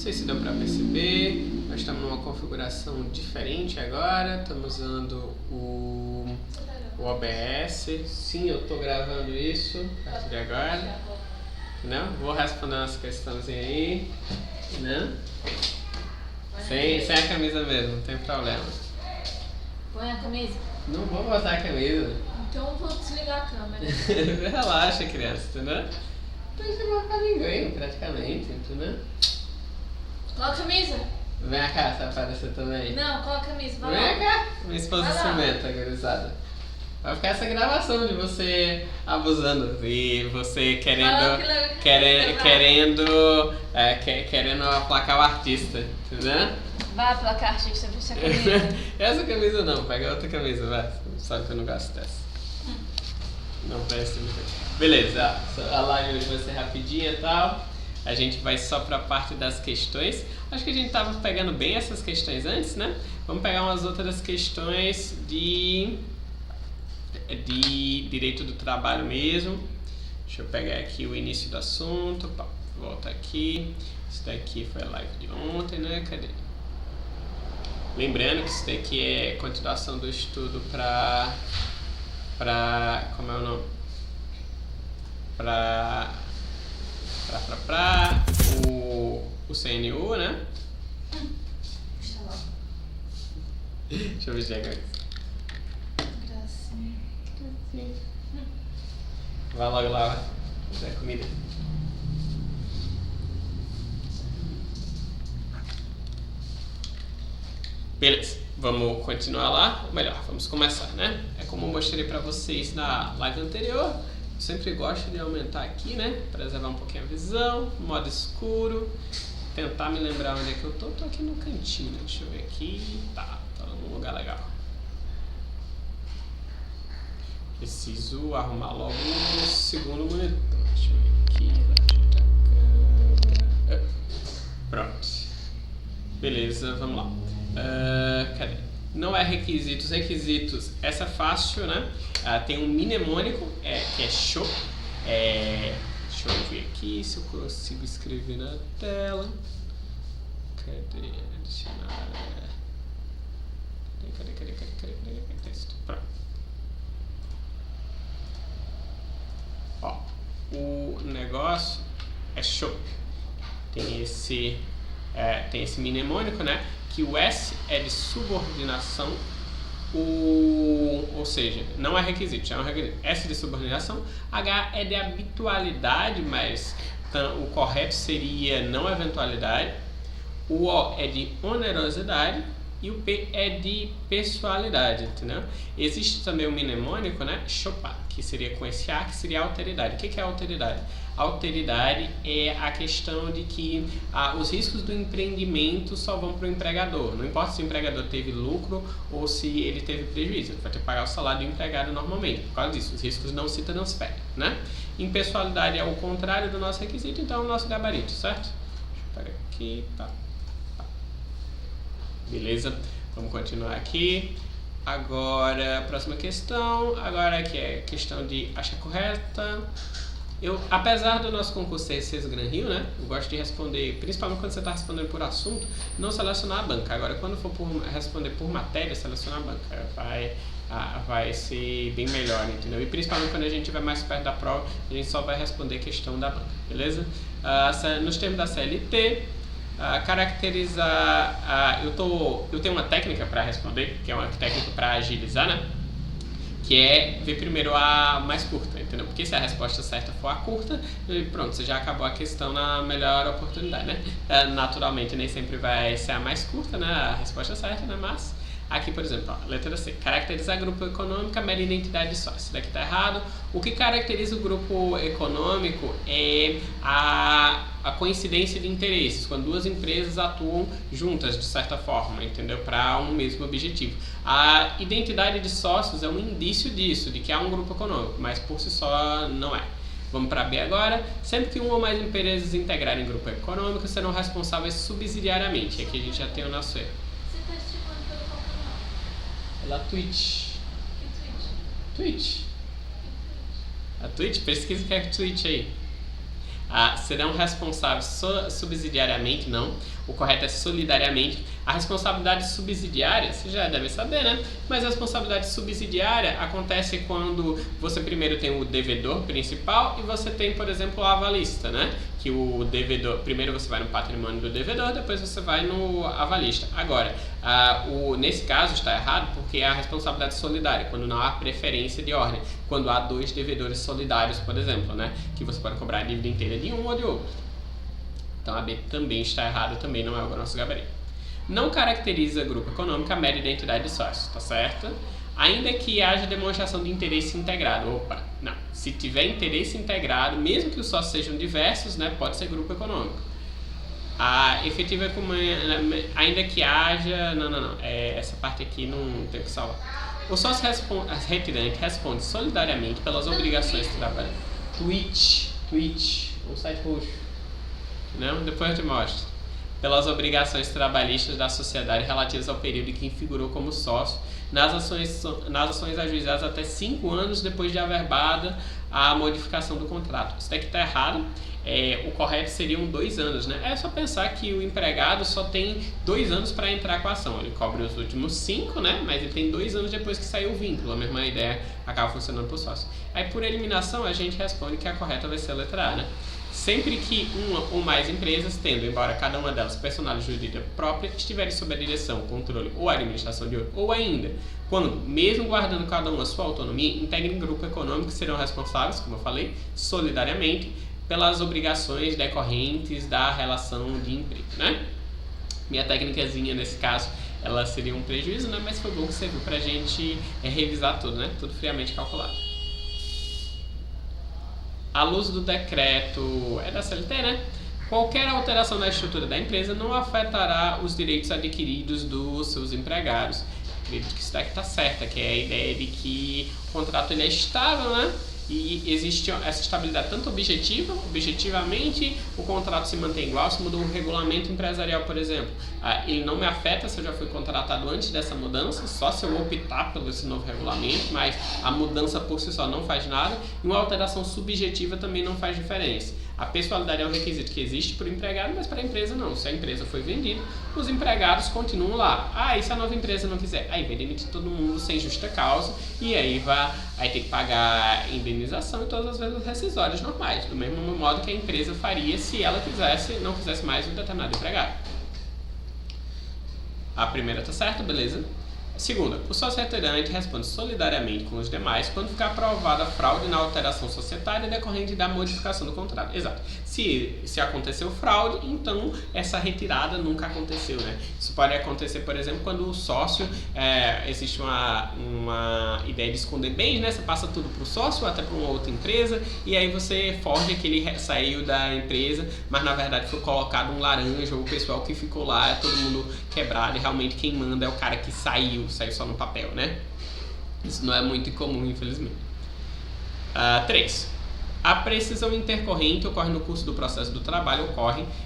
sei se deu para perceber, nós estamos numa configuração diferente agora, estamos usando o OBS. Sim, eu estou gravando isso a partir de agora. Não? Vou responder umas questões aí. Não? Sem a camisa mesmo, não tem problema. Põe a camisa. Não vou botar a camisa. Então eu vou desligar a câmera. Relaxa, criança, entendeu? Então a gente vai ficar ninguém, praticamente, entendeu? Coloca a camisa. Vem cá, você aparecer também. Não, coloca a camisa, vai Vem lá. cá, minha esposa ciumenta, gurizada. Vai ficar essa gravação de você abusando e você querendo aplacar o artista, entendeu? Vai aplacar artista, puxa a camisa. Essa camisa não, pega outra camisa, vai. Sabe que eu não gosto dessa. Não presta. Beleza, a live hoje vai ser rapidinha e tal. A gente vai só para a parte das questões. Acho que a gente tava pegando bem essas questões antes, né? Vamos pegar umas outras questões de direito do trabalho mesmo. Deixa eu pegar aqui o início do assunto. Volta aqui. Isso daqui foi a live de ontem, né? Cadê? Lembrando que isso daqui é continuação do estudo para como é o nome? Para o CNU, né? Deixa eu ver se é Gracinha. vai logo lá, fazer a comida. Beleza, vamos continuar lá, ou melhor, vamos começar, né? É como eu mostrei pra vocês na live anterior, eu sempre gosto de aumentar aqui, né? Preservar um pouquinho a visão, modo escuro, tentar me lembrar onde é que eu tô aqui no cantinho, deixa eu ver aqui, tá num lugar legal. Preciso arrumar logo o segundo monitor, deixa eu ver aqui, pronto, beleza, vamos lá. Cadê? Não é requisitos, essa é fácil, né? Tem um mnemônico, que é show. Deixa eu ver aqui se eu consigo escrever na tela. Cadê? Adicionar. Cadê? Texto. Pronto. Ó, o negócio é show. Tem esse mnemônico, né? Que o S é de subordinação, ou seja, não é requisito, já é um requisito. S de subordinação, H é de habitualidade, mas o correto seria não eventualidade, o O é de onerosidade e o P é de pessoalidade, entendeu? Existe também o mnemônico, né? Chopin, que seria com esse A, que seria a alteridade. O que é a alteridade? A alteridade é a questão de que os riscos do empreendimento só vão para o empregador. Não importa se o empregador teve lucro ou se ele teve prejuízo. Ele vai ter que pagar o salário do empregado normalmente. Por causa disso, os riscos não se transferem, né? Impessoalidade é o contrário do nosso requisito, então é o nosso gabarito, certo? Deixa eu pegar aqui, tá. Beleza? Vamos continuar aqui. Agora, próxima questão. Agora que é questão de achar correta. Apesar do nosso concurso ser CES Gran Rio, né? Eu gosto de responder, principalmente quando você está respondendo por assunto, não selecionar a banca. Agora, quando for responder por matéria, selecionar a banca. Vai ser bem melhor, entendeu? E principalmente quando a gente estiver mais perto da prova, a gente só vai responder questão da banca, beleza? Nos termos da CLT, caracterizar, eu tenho uma técnica para responder, que é uma técnica para agilizar, né? Que é ver primeiro a mais curta, entendeu? Porque se a resposta certa for a curta, pronto, você já acabou a questão na melhor oportunidade, né? Naturalmente nem sempre vai ser a mais curta, né? A resposta certa, né? Mas aqui, por exemplo, letra C, caracterizar grupo econômico, mera identidade de sócio. Isso daqui tá errado. O que caracteriza o grupo econômico é a coincidência de interesses, quando duas empresas atuam juntas, de certa forma, entendeu? Para um mesmo objetivo. A identidade de sócios é um indício disso, de que há um grupo econômico, mas por si só não é. Vamos para B agora. Sempre que uma ou mais empresas integrarem grupo econômico, serão responsáveis subsidiariamente. Aqui a gente já tem o nosso erro. Você está estimando pelo qual canal? Pela Twitch. Que Twitch? Twitch. A Twitch? Pesquisa que é Twitch aí. serão responsáveis subsidiariamente, não. O correto é solidariamente. A responsabilidade subsidiária, você já deve saber, né? Mas a responsabilidade subsidiária acontece quando você primeiro tem o devedor principal e você tem, por exemplo, o avalista, né? Que o devedor, primeiro você vai no patrimônio do devedor, depois você vai no avalista. Agora, nesse caso está errado porque é a responsabilidade solidária, quando não há preferência de ordem, quando há dois devedores solidários, por exemplo, né? Que você pode cobrar a dívida inteira de um ou de outro. Então a B também está errado, também não é o nosso gabarito. Não caracteriza grupo econômico a mera identidade de sócio, tá certo? Ainda que haja demonstração de interesse integrado. Opa, não. Se tiver interesse integrado, mesmo que os sócios sejam diversos, né, pode ser grupo econômico. A efetiva ainda que haja... Não. Essa parte aqui não tem que salvar. O sócio retirante responde solidariamente pelas obrigações de trabalho. Twitch, um site roxo. Não? Depois eu te mostro. Pelas obrigações trabalhistas da sociedade relativas ao período em que figurou como sócio nas ações ajuizadas até 5 anos depois de averbada a modificação do contrato. Isso daqui está errado. O correto seriam 2 anos, né? É só pensar que o empregado só tem 2 anos para entrar com a ação. Ele cobre os últimos 5, né? Mas ele tem 2 anos depois que saiu o vínculo. A mesma ideia acaba funcionando para o sócio. Aí, por eliminação, a gente responde que a correta vai ser a letra A, né? Sempre que uma ou mais empresas, tendo, embora cada uma delas personalidade jurídica própria, estiverem sob a direção, controle ou administração de outro, ou ainda, quando, mesmo guardando cada uma sua autonomia, integrem grupo econômico que serão responsáveis, como eu falei, solidariamente, pelas obrigações decorrentes da relação de emprego, né? Minha técnicazinha, nesse caso, ela seria um prejuízo, né? Mas foi bom que serviu pra gente revisar tudo, né? Tudo friamente calculado. À luz do decreto, é da CLT, né? Qualquer alteração na estrutura da empresa não afetará os direitos adquiridos dos seus empregados. Acredito que isso daqui está certo, que é a ideia de que o contrato ele é estável, né? E existe essa estabilidade tanto objetivamente o contrato se mantém igual, se mudou o regulamento empresarial, por exemplo. Ele não me afeta se eu já fui contratado antes dessa mudança, só se eu optar pelo esse novo regulamento, mas a mudança por si só não faz nada, e uma alteração subjetiva também não faz diferença. A pessoalidade é um requisito que existe para o empregado, mas para a empresa não. Se a empresa foi vendida, os empregados continuam lá. E se a nova empresa não quiser? Aí vai demitir todo mundo sem justa causa e aí vai ter que pagar indenização e todas as vezes rescisórias normais, do mesmo modo que a empresa faria se ela não quisesse mais um determinado empregado. A primeira está certa, beleza? Segunda, o sócio retirante responde solidariamente com os demais quando ficar aprovada a fraude na alteração societária decorrente da modificação do contrato. Exato. Se aconteceu fraude, então essa retirada nunca aconteceu, né? Isso pode acontecer, por exemplo, quando o sócio, existe uma ideia de esconder bens, né? Você passa tudo para o sócio, até para uma outra empresa, e aí você foge que ele saiu da empresa, mas na verdade foi colocado um laranja, ou o pessoal que ficou lá, todo mundo quebrado, e realmente quem manda é o cara que saiu só no papel, né? Isso não é muito incomum, infelizmente. 3. A precisão intercorrente ocorre no curso do processo do trabalho,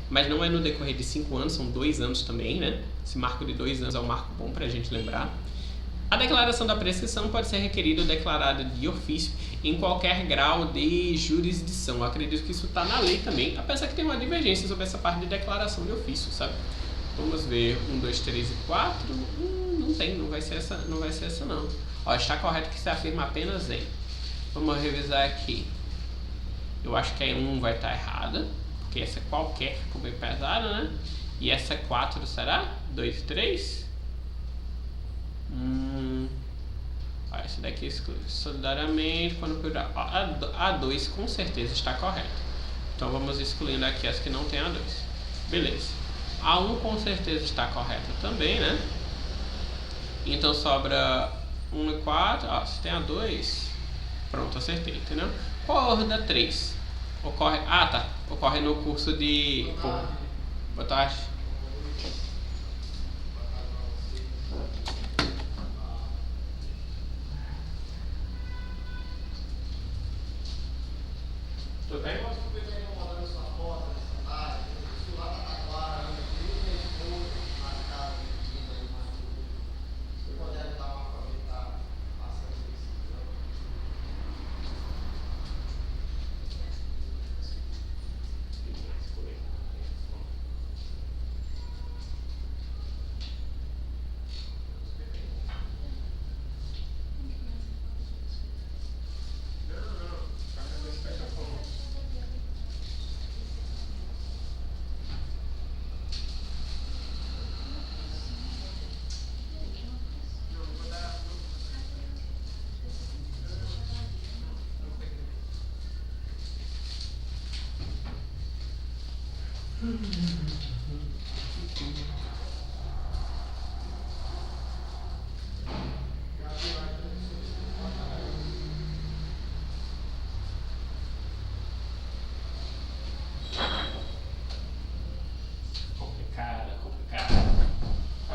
mas não é no decorrer de 5 anos, são 2 anos também, né? Esse marco de 2 anos é um marco bom pra gente lembrar. A declaração da prescrição pode ser requerida ou declarada de ofício em qualquer grau de jurisdição. Eu acredito que isso está na lei também, apesar que tem uma divergência sobre essa parte de declaração de ofício, sabe? Vamos ver 1, 2, 3 e 4. Não vai ser essa não. Ó, está correto que se afirma apenas em. Vamos revisar aqui. Eu acho que a 1 vai estar errada, porque essa qualquer ficou bem pesada, né? E essa 4 será? 2, 3? Essa daqui exclui solidariamente quando cuidar. A 2 com certeza está correta. Então vamos excluindo aqui as que não tem a 2. Beleza. A 1 com certeza está correta também, né? Então sobra 1 e 4. Se tem a 2, pronto, acertei, entendeu? Qual a ordem da 3? Ocorre. Ocorre no curso de. Boa tarde. Tudo bem?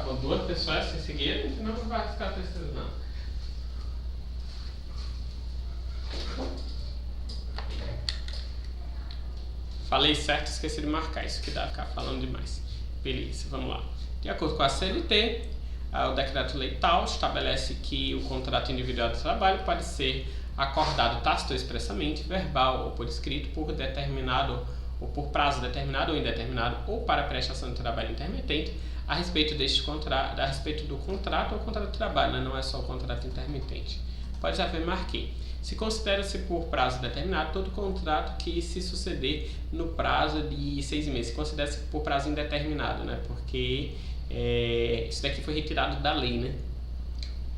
acabou 2 pessoas se seguirem, então não vai ficar precisando. Falei certo, esqueci de marcar, isso que dá ficar falando demais. Beleza, vamos lá. De acordo com a CLT, o Decreto-Lei tal estabelece que o contrato individual de trabalho pode ser acordado tácito ou expressamente, verbal ou por escrito, por determinado ou por prazo determinado ou indeterminado, ou para prestação de trabalho intermitente, a respeito do contrato ou contrato de trabalho, né? Não é só o contrato intermitente. Pode haver marquei. Se considera-se por prazo determinado todo contrato que se suceder no prazo de 6 meses. Se considera-se por prazo indeterminado, né? Porque isso daqui foi retirado da lei, né?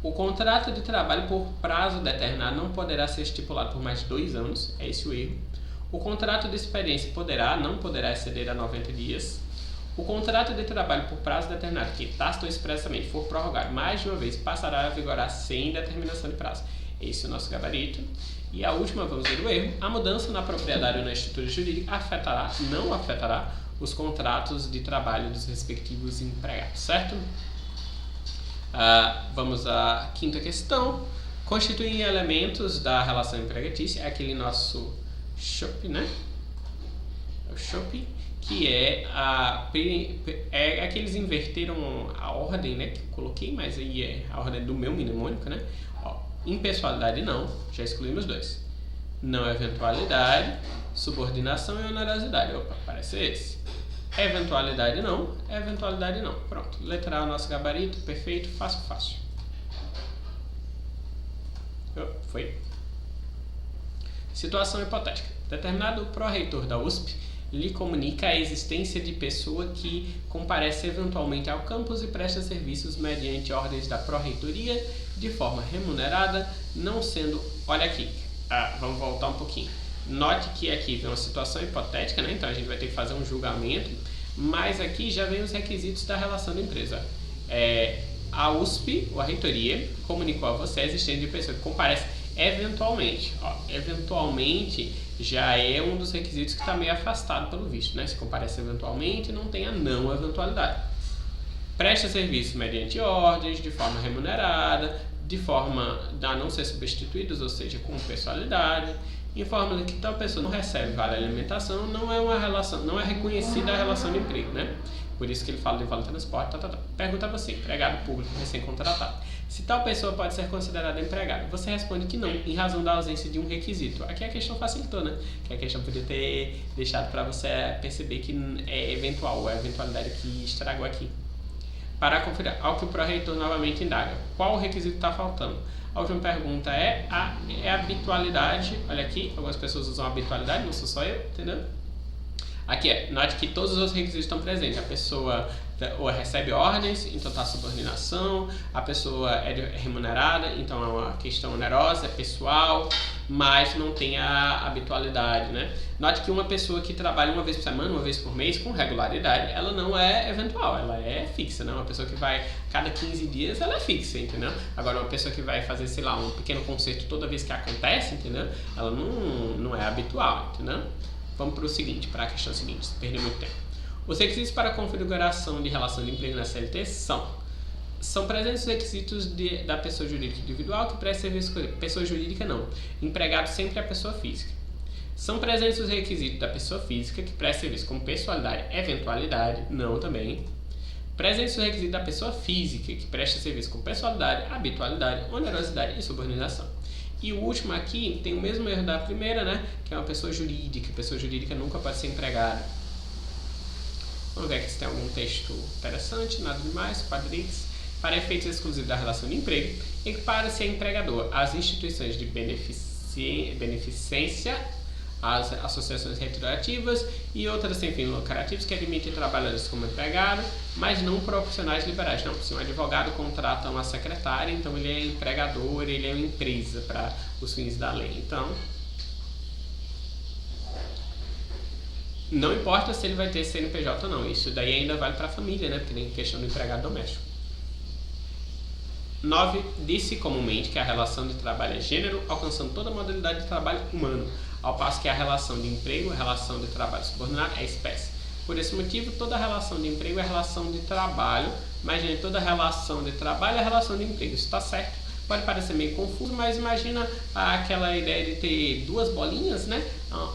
O contrato de trabalho por prazo determinado não poderá ser estipulado por mais de 2 anos, é esse o erro. O contrato de experiência não poderá exceder a 90 dias. O contrato de trabalho por prazo determinado que, tácito ou expressamente, for prorrogado mais de uma vez, passará a vigorar sem determinação de prazo. Esse é o nosso gabarito. E a última, vamos ver o erro. A mudança na propriedade ou na estrutura jurídica não afetará os contratos de trabalho dos respectivos empregados, certo? Vamos à quinta questão. Constituem elementos da relação empregatícia, é aquele nosso SHOP, né? O SHOP, que é que eles inverteram a ordem, né? Que eu coloquei, mas aí é a ordem do meu mnemônico, né? Impessoalidade não, já excluímos 2. Não eventualidade, subordinação e onerosidade. Opa, parece esse. Eventualidade não. Pronto, letra A, o nosso gabarito, perfeito, fácil. Foi. Situação hipotética. Determinado pró-reitor da USP lhe comunica a existência de pessoa que comparece eventualmente ao campus e presta serviços mediante ordens da pró-reitoria de forma remunerada, não sendo... Olha aqui, vamos voltar um pouquinho. Note que aqui vem uma situação hipotética, né? Então a gente vai ter que fazer um julgamento, mas aqui já vem os requisitos da relação da empresa. A USP, ou a reitoria, comunicou a você a existência de pessoa que comparece eventualmente. Eventualmente já é um dos requisitos que está meio afastado pelo visto, né? Se comparece eventualmente, não tem a não eventualidade. Presta serviço mediante ordens, de forma remunerada, de forma a não ser substituídos, ou seja, com pessoalidade. Informa que tal pessoa não recebe vale alimentação, não é reconhecida a relação de emprego, né? Por isso que ele fala de vale transporte, Pergunta a você, empregado público recém-contratado, se tal pessoa pode ser considerada empregada. Você responde que não, em razão da ausência de um requisito. Aqui a questão facilitou, né? Que a questão podia ter deixado para você perceber que é eventual, a eventualidade que estragou aqui. Para conferir, ao que o pró-reitor novamente indaga, qual o requisito está faltando? A última pergunta é a habitualidade. Olha aqui, algumas pessoas usam habitualidade, não sou só eu, entendeu? Aqui note que todos os requisitos estão presentes. A pessoa ou recebe ordens, então está subordinação. A pessoa é remunerada, então é uma questão onerosa, é pessoal, mas não tem a habitualidade, né? Note que uma pessoa que trabalha uma vez por semana, uma vez por mês, com regularidade, ela não é eventual, ela é fixa, né? Uma pessoa que vai cada 15 dias, ela é fixa, entendeu? Agora, uma pessoa que vai fazer, sei lá, um pequeno concerto toda vez que acontece, entendeu? Ela não é habitual, entendeu? Vamos para o seguinte, para a questão seguinte, se perder muito tempo. Os requisitos para a configuração de relação de emprego na CLT são presentes os requisitos da pessoa jurídica individual que presta serviço, pessoa jurídica não, empregado sempre é a pessoa física. São presentes os requisitos da pessoa física que presta serviço como pessoalidade, eventualidade, não também. Presentes os requisitos da pessoa física que presta serviço com pessoalidade, habitualidade, onerosidade e subordinação. E o último aqui tem o mesmo erro da primeira, né? Que é uma pessoa jurídica. Pessoa jurídica nunca pode ser empregada. Vamos ver aqui se tem algum texto interessante, nada demais, quadris. Para efeitos exclusivos da relação de emprego, equipara-se a empregador às instituições de beneficência, às associações retributivas e outras sem fins lucrativos que admitem trabalhadores como empregado, mas não profissionais liberais. Não, se um advogado contrata uma secretária, então ele é empregador, ele é uma empresa para os fins da lei. Então, não importa se ele vai ter CNPJ ou não, isso daí ainda vale para a família, né? Porque tem questão do empregado doméstico. 9. Diz-se comumente que a relação de trabalho é gênero, alcançando toda a modalidade de trabalho humano, ao passo que a relação de emprego, a relação de trabalho subordinado, é espécie. Por esse motivo, toda relação de emprego é relação de trabalho, mas nem toda relação de trabalho é relação de emprego. Isso está certo? Pode parecer meio confuso, mas imagina aquela ideia de ter duas bolinhas, né?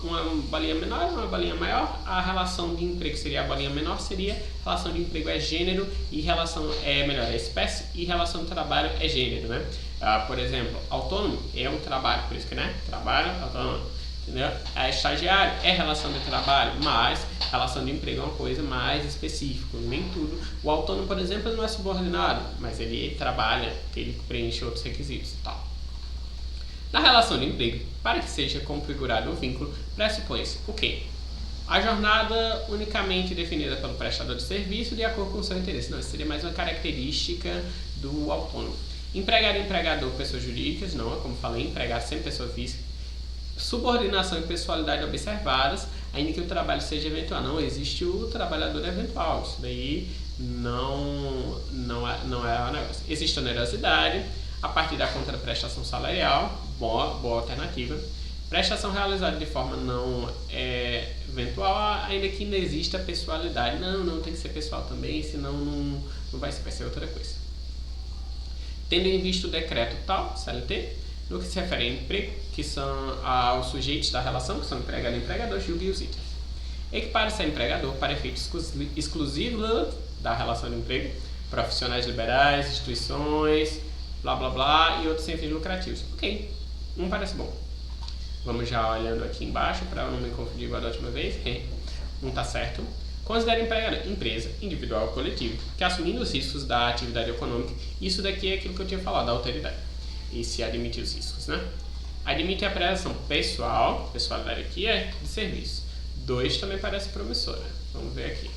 Uma bolinha menor e uma bolinha maior. A relação de emprego seria a bolinha menor, seria relação de emprego é gênero e relação é espécie, e relação de trabalho é gênero, né? Por exemplo, autônomo é um trabalho, por isso que, né? Trabalho, autônomo. Entendeu? Estagiário é relação de trabalho, mas relação de emprego é uma coisa mais específica, nem tudo. O autônomo, por exemplo, ele não é subordinado, mas ele trabalha, ele preenche outros requisitos e tal. Na relação de emprego, para que seja configurado o vínculo, pressupõe-se o quê? A jornada unicamente definida pelo prestador de serviço de acordo com o seu interesse. Não, isso seria mais uma característica do autônomo. Empregado e empregador, pessoas jurídicas, não, como falei, empregado sempre pessoa física. Subordinação e pessoalidade observadas, ainda que o trabalho seja eventual. Não existe o trabalhador eventual, isso daí não é o negócio. Existe onerosidade, a partir da contraprestação salarial, boa alternativa. Prestação realizada de forma não eventual, ainda que não exista pessoalidade. Não tem que ser pessoal também, senão não vai ser outra coisa. Tendo em vista o decreto tal, CLT, no que se refere a emprego, que são os sujeitos da relação, que são empregado e empregador, julgue os itens. Equipara-se a empregador para efeitos exclusivos da relação de emprego, profissionais liberais, instituições, blá blá blá, e outros sem fins lucrativos. Ok, não parece bom. Vamos já olhando aqui embaixo, para não me confundir igual da última vez. Não está certo. Considera empregador empresa, individual ou coletivo, que assumindo os riscos da atividade econômica, isso daqui é aquilo que eu tinha falado, da alteridade. E se admitir os riscos, né? Admite a prestação pessoal, pessoalidade aqui é de serviço. 2 também parece promissora. Vamos ver aqui.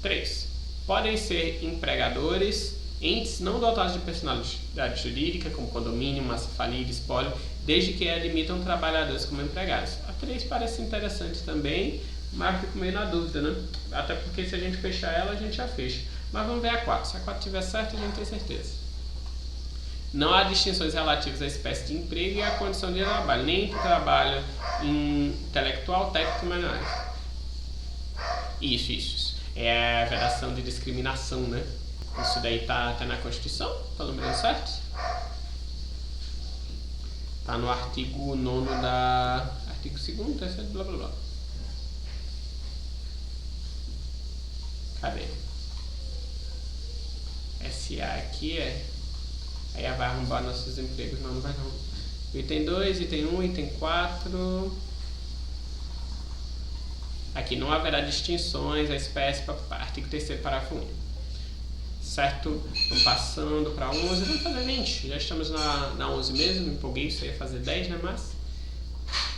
3. Podem ser empregadores, entes não dotados de personalidade jurídica, como condomínio, massa-falida, espólio, desde que admitam trabalhadores como empregados. A 3 parece interessante também, mas fico meio na dúvida, né? Até porque se a gente fechar ela, a gente já fecha. Mas vamos ver a 4. Se a 4 estiver certa, a gente tem certeza. Não há distinções relativas à espécie de emprego e à condição de trabalho, nem entre trabalho intelectual, técnico e manual. Isso. É a vedação de discriminação, né? Isso daí tá na Constituição, tá lembrando certo? Tá no artigo 9º artigo 2º, 3º, blá blá blá. Cadê? SA aqui aí vai arrombar nossos empregos. Não vai não. Item 2, item 1, item 4. Aqui não haverá distinções, a espécie, artigo 3º, parágrafo 1. Certo? Vamos passando para 11, vamos fazer 20. Já estamos na 11 mesmo, me empolguei, isso ia fazer 10, né? Mas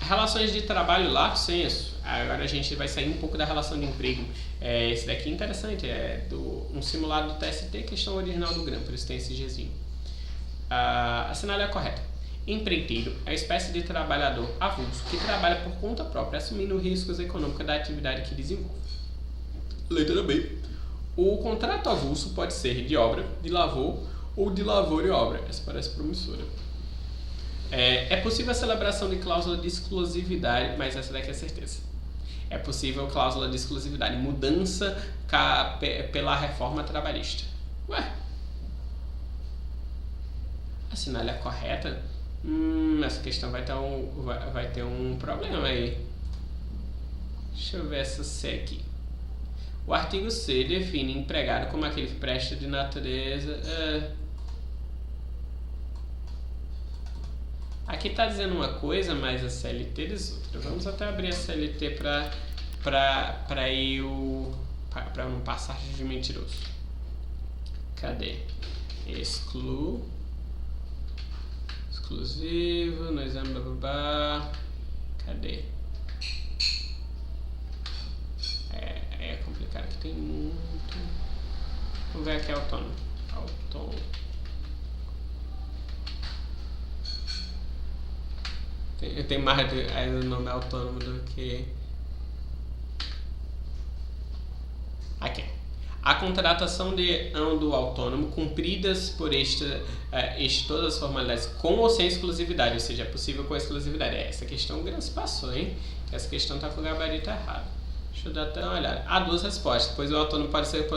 relações de trabalho lato sensu. Agora a gente vai sair um pouco da relação de emprego. Esse daqui é interessante, um simulado do TST, questão original do GRAM, por isso tem esse Gzinho. Assinale a correta. Empreiteiro é a espécie de trabalhador avulso que trabalha por conta própria, assumindo riscos econômicos da atividade que desenvolve. Letra B. O contrato avulso pode ser de obra, de lavor ou de lavor e obra. Essa parece promissora. É possível a celebração de cláusula de exclusividade, mas essa daqui é certeza. É possível cláusula de exclusividade, mudança pela reforma trabalhista. Ué? Assinale a correta? Essa questão vai ter um problema aí. Deixa eu ver essa C aqui. O artigo C define empregado como aquele que presta de natureza... Aqui está dizendo uma coisa, mas a CLT diz outra. Vamos até abrir a CLT para não passar de mentiroso. Cadê? Exclusivo, no exame, blá blá blá. Cadê? É complicado, aqui tem muito. Vamos ver aqui autônomo. Tem mais o nome autônomo do que... Aqui. A contratação do autônomo cumpridas por todas as formalidades com ou sem exclusividade, ou seja, é possível com exclusividade. Essa questão o Gran se passou, hein? Essa questão está com o gabarito errado. Deixa eu dar até uma olhada. Há duas respostas, pois o autônomo pode ser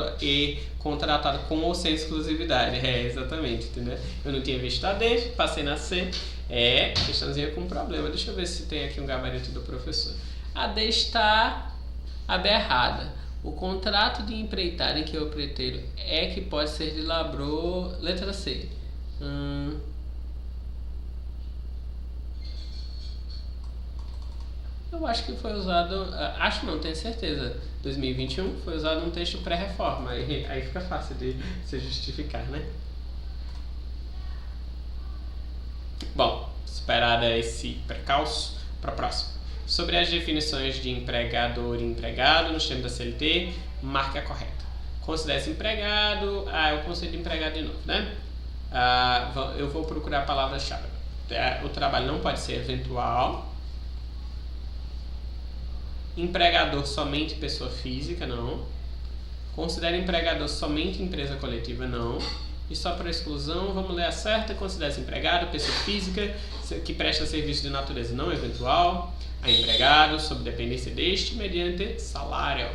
contratado com ou sem exclusividade. Exatamente, entendeu? Eu não tinha visto a D, passei na C. Questãozinha com problema. Deixa eu ver se tem aqui um gabarito do professor. A D errada. O contrato de empreitada em que o empreiteiro é que pode ser de labor. Letra C. Eu acho que foi usado, acho não, tenho certeza, 2021 foi usado um texto pré-reforma, aí fica fácil de se justificar, né? Bom, superado esse precalço, para a próxima. Sobre as definições de empregador e empregado nos termos da CLT, marque a correta. Considere-se empregado, é o conceito de empregado de novo, né? Eu vou procurar a palavra-chave. O trabalho não pode ser eventual. Empregador somente pessoa física, não. Considere empregador somente empresa coletiva, não. E só para exclusão, vamos ler a certa. Considere-se empregado, pessoa física que presta serviço de natureza não eventual a empregado, sob dependência deste, mediante salário.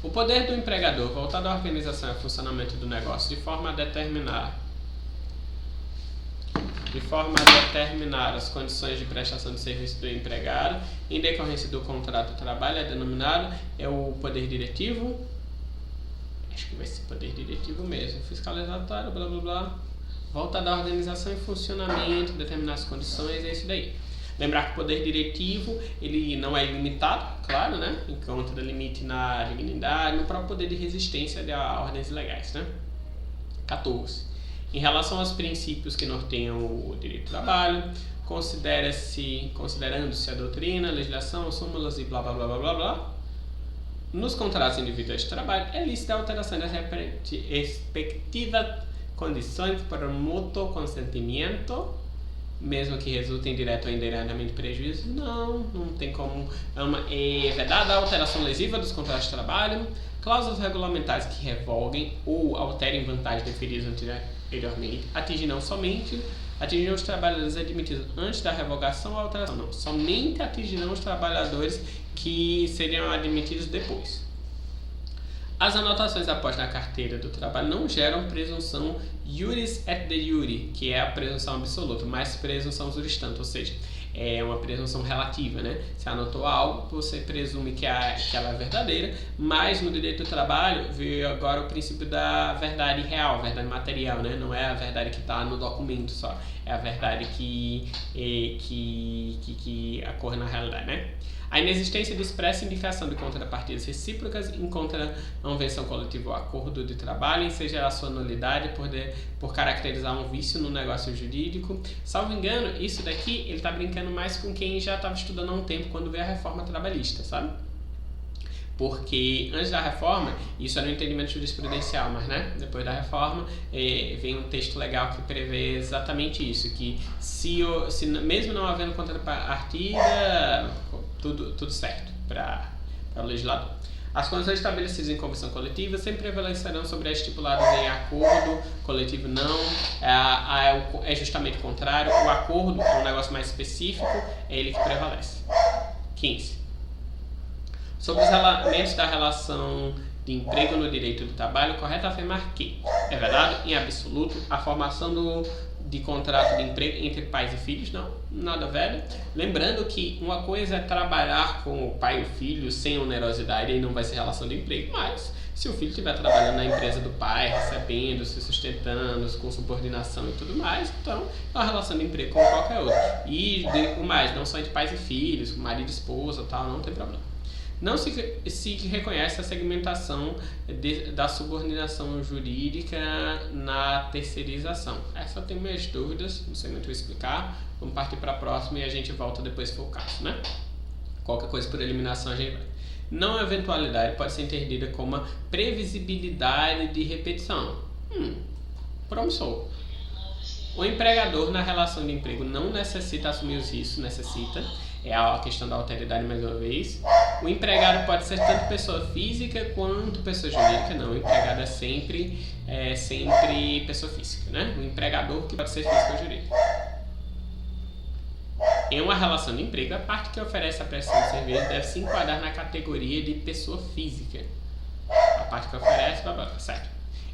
O poder do empregador voltado à organização e ao funcionamento do negócio de forma a determinar as condições de prestação de serviço do empregado em decorrência do contrato de trabalho é denominado o poder diretivo. Acho que vai ser poder diretivo mesmo. Fiscalizatório, blá blá blá. Voltado à organização e funcionamento, determinar as condições, é isso daí. Lembrar que o poder diretivo, ele não é ilimitado, claro, né? Encontra limite na dignidade, no próprio poder de resistência a ordens legais, né? 14. Em relação aos princípios que norteiam o direito do trabalho, considerando-se a doutrina, a legislação, súmulas e blá blá blá blá blá blá, nos contratos individuais de trabalho é lícita a alteração das respectivas condições para mútuo consentimento, mesmo que resultem direto ou indiretamente prejuízo. Não tem como. É vedada a alteração lesiva dos contratos de trabalho, cláusulas regulamentares que revoguem ou alterem vantagens deferidas anteriormente atingirão os trabalhadores admitidos antes da revogação ou alteração. Não, somente atingirão os trabalhadores que seriam admitidos depois. As anotações após na carteira do trabalho não geram presunção iuris et de iure, que é a presunção absoluta, mas presunção juris tanto, ou seja, é uma presunção relativa, né? Se anotou algo, você presume que ela é verdadeira, mas no direito do trabalho veio agora o princípio da verdade real, verdade material, né? Não é a verdade que está no documento só, é a verdade que ocorre na realidade, né? A inexistência de expressa indicação de contrapartidas recíprocas em convenção coletiva ou acordo de trabalho, seja a sua nulidade por caracterizar um vício no negócio jurídico. Salvo engano, isso daqui ele está brincando mais com quem já estava estudando há um tempo quando veio a reforma trabalhista, sabe? Porque antes da reforma, isso era um entendimento jurisprudencial, mas depois da reforma vem um texto legal que prevê exatamente isso, que se mesmo não havendo contrapartida, tudo certo para o legislador. As condições estabelecidas em convenção coletiva sempre prevalecerão sobre as estipuladas em acordo coletivo não, é justamente o contrário, o acordo é um negócio mais específico, é ele que prevalece. 15. Sobre os elementos da relação de emprego no direito do trabalho, correto afirmar que é verdade, em absoluto, a formação de contrato de emprego entre pais e filhos, não, nada velho. Lembrando que uma coisa é trabalhar com o pai e o filho sem onerosidade e não vai ser relação de emprego, mas se o filho estiver trabalhando na empresa do pai, recebendo, se sustentando, com subordinação e tudo mais, então é uma relação de emprego como qualquer outra. E o mais, não só entre pais e filhos, marido e esposa, tal, não tem problema. Não se reconhece a segmentação da subordinação jurídica na terceirização. Essa eu tenho minhas dúvidas, não sei muito explicar. Vamos partir para a próxima e a gente volta depois se for o caso, né? Qualquer coisa por eliminação a gente vai. Não eventualidade pode ser entendida como uma previsibilidade de repetição. Promissor. O empregador na relação de emprego não necessita assumir os riscos, é a questão da alteridade mais uma vez. O empregado pode ser tanto pessoa física quanto pessoa jurídica, não, o empregado é sempre pessoa física, né? O empregador que pode ser físico ou jurídico. Em uma relação de emprego, a parte que oferece a prestação de serviço deve se enquadrar na categoria de pessoa física. A parte que oferece, certo?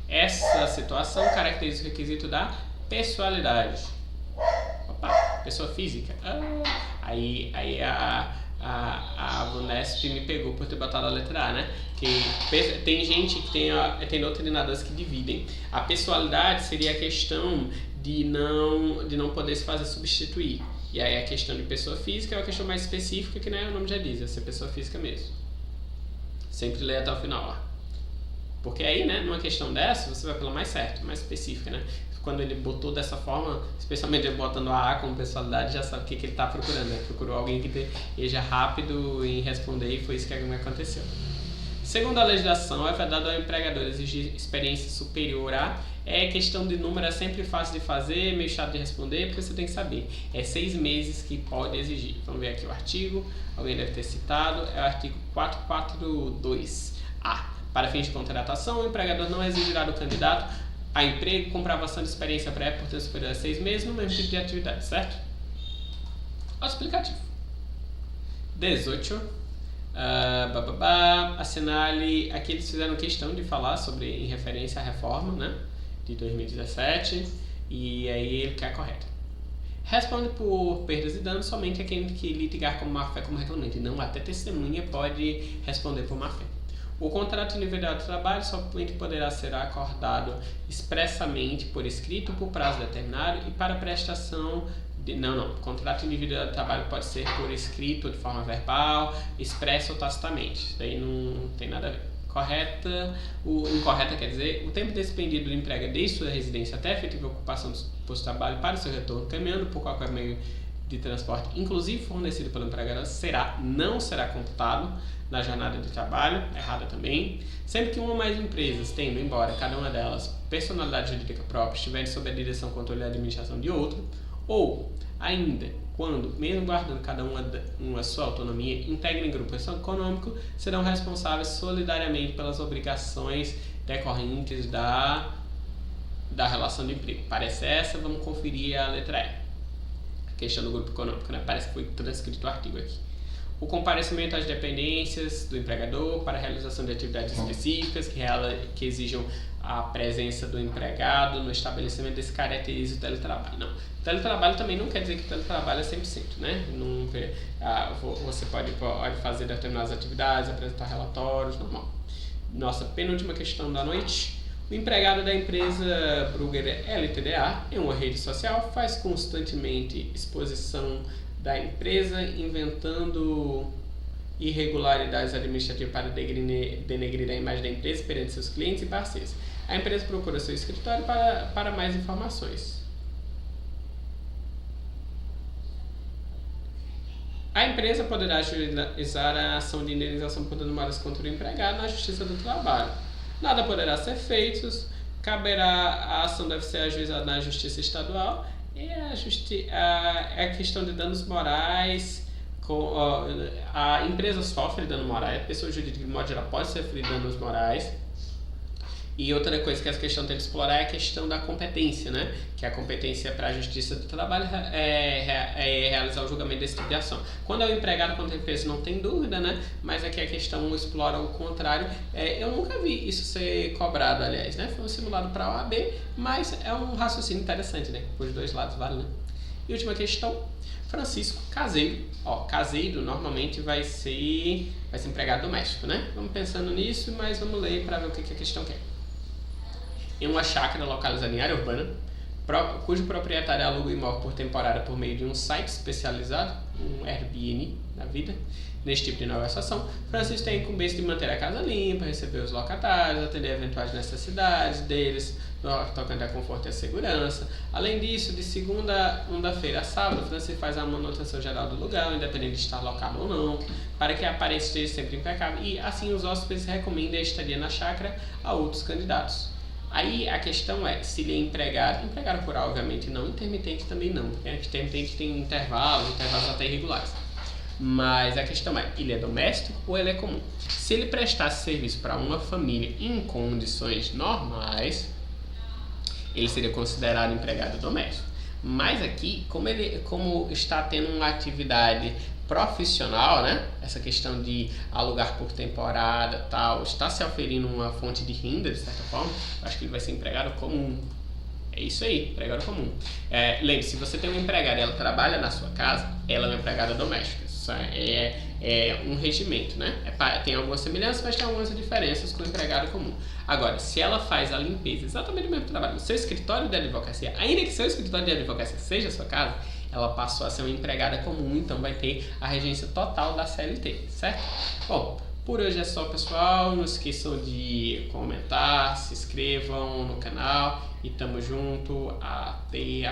Essa situação caracteriza o requisito da pessoalidade. Opa, pessoa física. Aí a Vunesp me pegou por ter botado a letra A, né? Que tem gente que tem doutrinadores que dividem. A pessoalidade seria a questão de não poder se fazer substituir. E aí a questão de pessoa física é uma questão mais específica, que, né, o nome já diz, é ser pessoa física mesmo. Sempre lê até o final, ó. Porque aí, né, numa questão dessa, você vai pela mais certa, mais específica, né? Quando ele botou dessa forma, especialmente ele botando a como pessoalidade, já sabe o que ele está procurando, né? Procurou alguém que seja rápido em responder, e foi isso que aconteceu. Segundo a legislação, é vedado ao empregador exigir experiência superior a... É questão de número, é sempre fácil de fazer, meio chato de responder, porque você tem que saber. É 6 meses que pode exigir. Vamos ver aqui o artigo, alguém deve ter citado, é o artigo 442A. Para fins de contratação, o empregador não exigirá do candidato a emprego, comprovação de experiência prévia por ter superior a 6 meses no mesmo tipo de atividade, certo? O explicativo. 18. Assinale. Aqui eles fizeram questão de falar sobre, em referência à reforma, né, de 2017, e aí ele quer a correta. Responde por perdas e danos somente a quem que litigar como má-fé como reclamante. Não, até testemunha pode responder por má-fé. O contrato individual de trabalho somente poderá ser acordado expressamente por escrito por prazo determinado e para prestação de... Não. Contrato individual de trabalho pode ser por escrito, de forma verbal, expressa ou tacitamente. Isso daí não tem nada a ver. Incorreta quer dizer o tempo despendido do emprego desde sua residência até a efetiva ocupação do posto de trabalho para o seu retorno, caminhando por qualquer meio de transporte, inclusive fornecido pelo empregador, não será computado na jornada de trabalho, errada também. Sempre que uma ou mais empresas, tendo, embora cada uma delas personalidade jurídica própria, estiverem sob a direção, controle e administração de outro, ou ainda quando, mesmo guardando cada uma sua autonomia, integrem grupo econômico, serão responsáveis solidariamente pelas obrigações decorrentes da relação de emprego. Parece essa, vamos conferir a letra E. Questão do grupo econômico, né? Parece que foi transcrito o artigo aqui. O comparecimento às dependências do empregador para a realização de atividades específicas que exijam a presença do empregado no estabelecimento desse caracteriza o teletrabalho. Não. Teletrabalho também não quer dizer que o teletrabalho é 100%, né? Você pode fazer determinadas atividades, apresentar relatórios, normal. Nossa penúltima questão da noite. O empregado da empresa Brugger LTDA, em uma rede social, faz constantemente exposição da empresa, inventando irregularidades administrativas para denegrir a imagem da empresa perante seus clientes e parceiros. A empresa procura seu escritório para mais informações. A empresa poderá ajuizar a ação de indenização por danos morais contra o empregado na Justiça do Trabalho. Nada poderá ser feito, a ação deve ser ajuizada na Justiça Estadual e a questão de danos morais, a empresa sofre danos morais, a pessoa jurídica de modo geral pode sofrer danos morais. E outra coisa que essa questão tem que explorar é a questão da competência, né? Que a competência para a Justiça do Trabalho é realizar o julgamento desse tipo de ação. Quando é o empregado contra a empresa, não tem dúvida, né? Mas aqui a questão explora o contrário. Eu nunca vi isso ser cobrado, aliás, né? Foi um simulado para a OAB, mas é um raciocínio interessante, né? Por os dois lados vale, né? E última questão. Francisco, caseiro. Caseiro normalmente vai ser empregado doméstico, né? Vamos pensando nisso, mas vamos ler para ver o que a questão quer. Em uma chácara localizada em área urbana, cujo proprietário aluga o imóvel por temporada por meio de um site especializado, um Airbnb da vida, neste tipo de negociação, Francisco tem a incumbência de manter a casa limpa, receber os locatários, atender eventuais necessidades deles, tocante a conforto e a segurança. Além disso, de segunda-feira a sábado, Francisco faz a manutenção geral do lugar, independente de estar locado ou não, para que a aparência esteja sempre impecável e assim os hóspedes recomendem a estadia na chácara a outros candidatos. Aí a questão é, se ele é empregado rural, obviamente não, intermitente também não, porque intermitente tem intervalos até irregulares. Mas a questão é, ele é doméstico ou ele é comum? Se ele prestasse serviço para uma família em condições normais, ele seria considerado empregado doméstico. Mas aqui, como está tendo uma atividade profissional, né? Essa questão de alugar por temporada, tal, está se oferindo uma fonte de renda, de certa forma, acho que ele vai ser empregado comum. É isso aí, empregado comum. Lembre-se, se você tem uma empregada e ela trabalha na sua casa, ela é uma empregada doméstica. Isso é um regimento, né? Tem algumas semelhanças, mas tem algumas diferenças com o empregado comum. Agora, se ela faz a limpeza, exatamente o mesmo trabalho, no seu escritório de advocacia, ainda que seu escritório de advocacia seja a sua casa, ela passou a ser uma empregada comum, então vai ter a regência total da CLT, certo? Bom, por hoje é só, pessoal. Não esqueçam de comentar, se inscrevam no canal e tamo junto. Até a